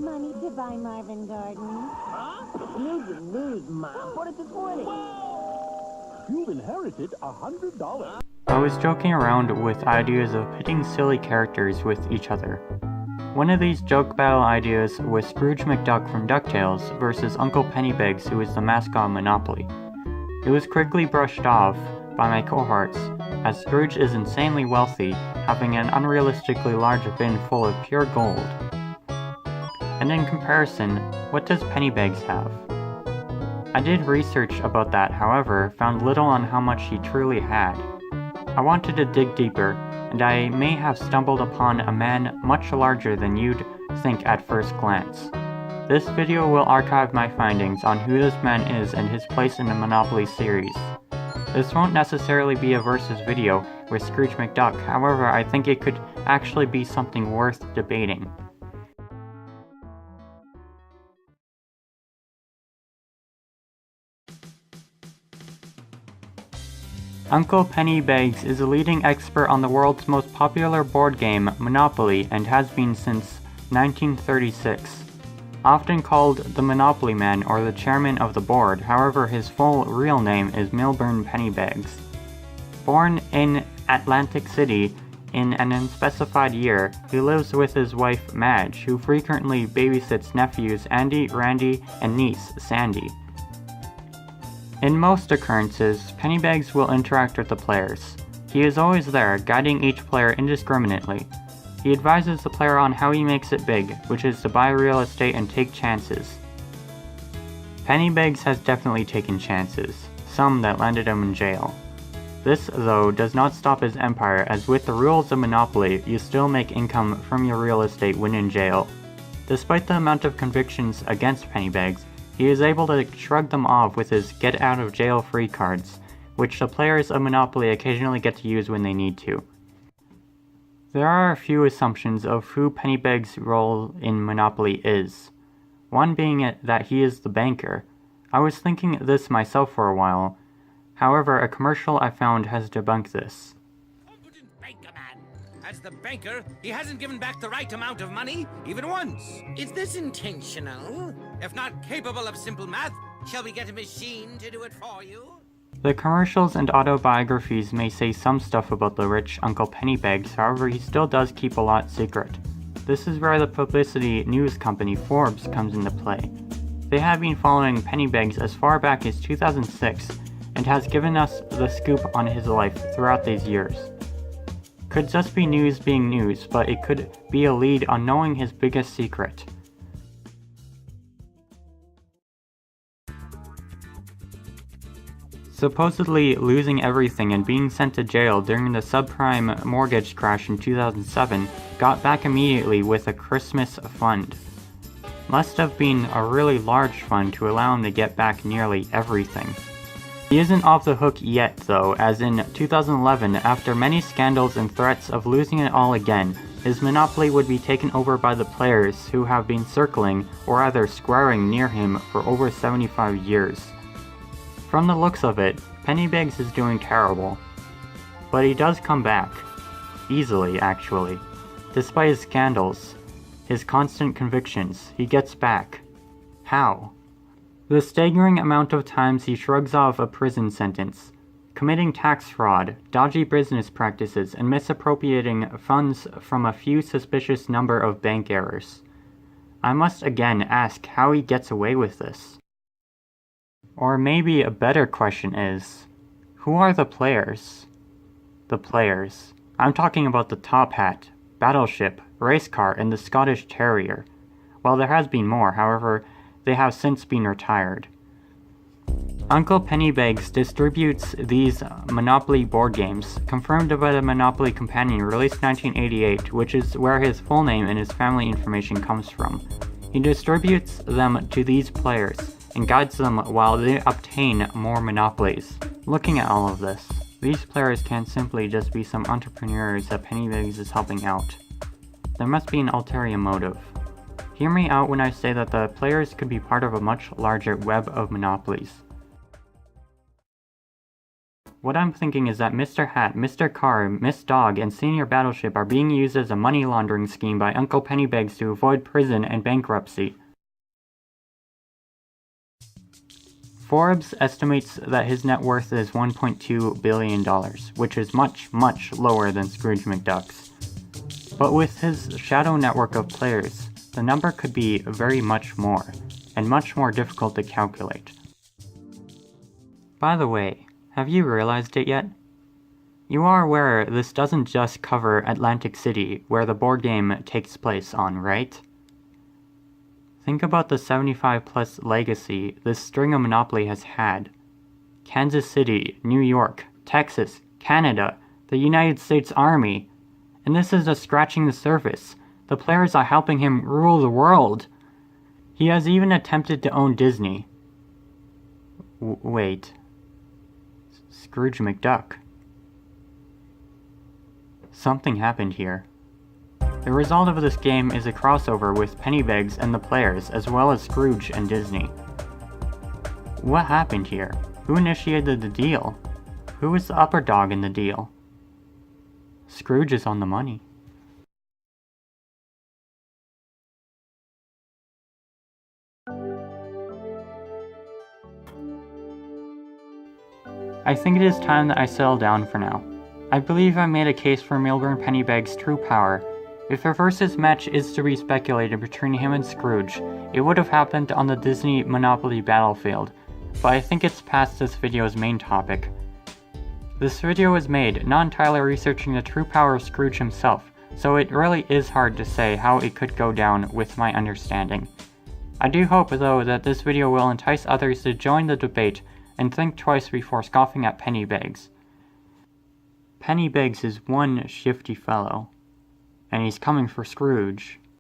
money to buy Marvin Gordon. Huh? News, Mom. Put it to 20. You've inherited $100. I was joking around with ideas of pitting silly characters with each other. One of these joke battle ideas was Scrooge McDuck from DuckTales versus Uncle Pennybags, who is the mascot of Monopoly. It was quickly brushed off by my cohorts, as Scrooge is insanely wealthy, having an unrealistically large bin full of pure gold. And in comparison, what does Pennybags have? I did research about that, however, found little on how much he truly had. I wanted to dig deeper, and I may have stumbled upon a man much larger than you'd think at first glance. This video will archive my findings on who this man is and his place in the Monopoly series. This won't necessarily be a versus video with Scrooge McDuck, however I think it could actually be something worth debating. Uncle Pennybags is a leading expert on the world's most popular board game, Monopoly, and has been since 1936. Often called the Monopoly Man or the chairman of the board, however his full real name is Milburn Pennybags. Born in Atlantic City in an unspecified year, he lives with his wife Madge, who frequently babysits nephews Andy, Randy, and niece Sandy. In most occurrences, Pennybags will interact with the players. He is always there, guiding each player indiscriminately. He advises the player on how he makes it big, which is to buy real estate and take chances. Pennybags has definitely taken chances, some that landed him in jail. This, though, does not stop his empire, as with the rules of Monopoly, you still make income from your real estate when in jail. Despite the amount of convictions against Pennybags, he is able to shrug them off with his get-out-of-jail-free cards, which the players of Monopoly occasionally get to use when they need to. There are a few assumptions of who Pennybags' role in Monopoly is. One being that he is the banker. I was thinking this myself for a while. However, a commercial I found has debunked this. Banker man. As the banker, he hasn't given back the right amount of money, even once. Is this intentional? If not capable of simple math, shall we get a machine to do it for you? The commercials and autobiographies may say some stuff about the rich Uncle Pennybags, however he still does keep a lot secret. This is where the publicity news company Forbes comes into play. They have been following Pennybags as far back as 2006, and has given us the scoop on his life throughout these years. Could just be news being news, but it could be a lead on knowing his biggest secret. Supposedly losing everything and being sent to jail during the subprime mortgage crash in 2007, got back immediately with a Christmas fund. Must have been a really large fund to allow him to get back nearly everything. He isn't off the hook yet though, as in 2011, after many scandals and threats of losing it all again, his monopoly would be taken over by the players who have been circling, or rather squaring near him for over 75 years. From the looks of it, Pennybags is doing terrible. But he does come back. Easily, actually. Despite his scandals, his constant convictions, he gets back. How? The staggering amount of times he shrugs off a prison sentence, committing tax fraud, dodgy business practices, and misappropriating funds from a few suspicious number of bank errors. I must again ask how he gets away with this. Or maybe a better question is, who are the players? The players. I'm talking about the Top Hat, Battleship, Race Car, and the Scottish Terrier. Well, there has been more, however, they have since been retired. Uncle Pennybags distributes these Monopoly board games, confirmed by the Monopoly Companion released 1988, which is where his full name and his family information comes from. He distributes them to these players, and guides them while they obtain more monopolies. Looking at all of this, these players can't simply just be some entrepreneurs that Pennybags is helping out. There must be an ulterior motive. Hear me out when I say that the players could be part of a much larger web of monopolies. What I'm thinking is that Mr. Hat, Mr. Car, Miss Dog, and Senior Battleship are being used as a money laundering scheme by Uncle Pennybags to avoid prison and bankruptcy. Forbes estimates that his net worth is $1.2 billion, which is much, much lower than Scrooge McDuck's. But with his shadow network of players, the number could be very much more, and much more difficult to calculate. By the way, have you realized it yet? You are aware this doesn't just cover Atlantic City, where the board game takes place on, right? Think about the 75-plus legacy this string of Monopoly has had. Kansas City, New York, Texas, Canada, the United States Army. And this is just scratching the surface. The players are helping him rule the world. He has even attempted to own Disney. Wait. Scrooge McDuck. Something happened here. The result of this game is a crossover with Pennybags and the players, as well as Scrooge and Disney. What happened here? Who initiated the deal? Who is the upper dog in the deal? Scrooge is on the money. I think it is time that I settle down for now. I believe I made a case for Milburn Pennybags' true power. If a versus match is to be speculated between him and Scrooge, it would have happened on the Disney Monopoly battlefield, but I think it's past this video's main topic. This video was made not entirely researching the true power of Scrooge himself, so it really is hard to say how it could go down with my understanding. I do hope, though, that this video will entice others to join the debate and think twice before scoffing at Pennybags. Pennybags is one shifty fellow, and he's coming for Scrooge.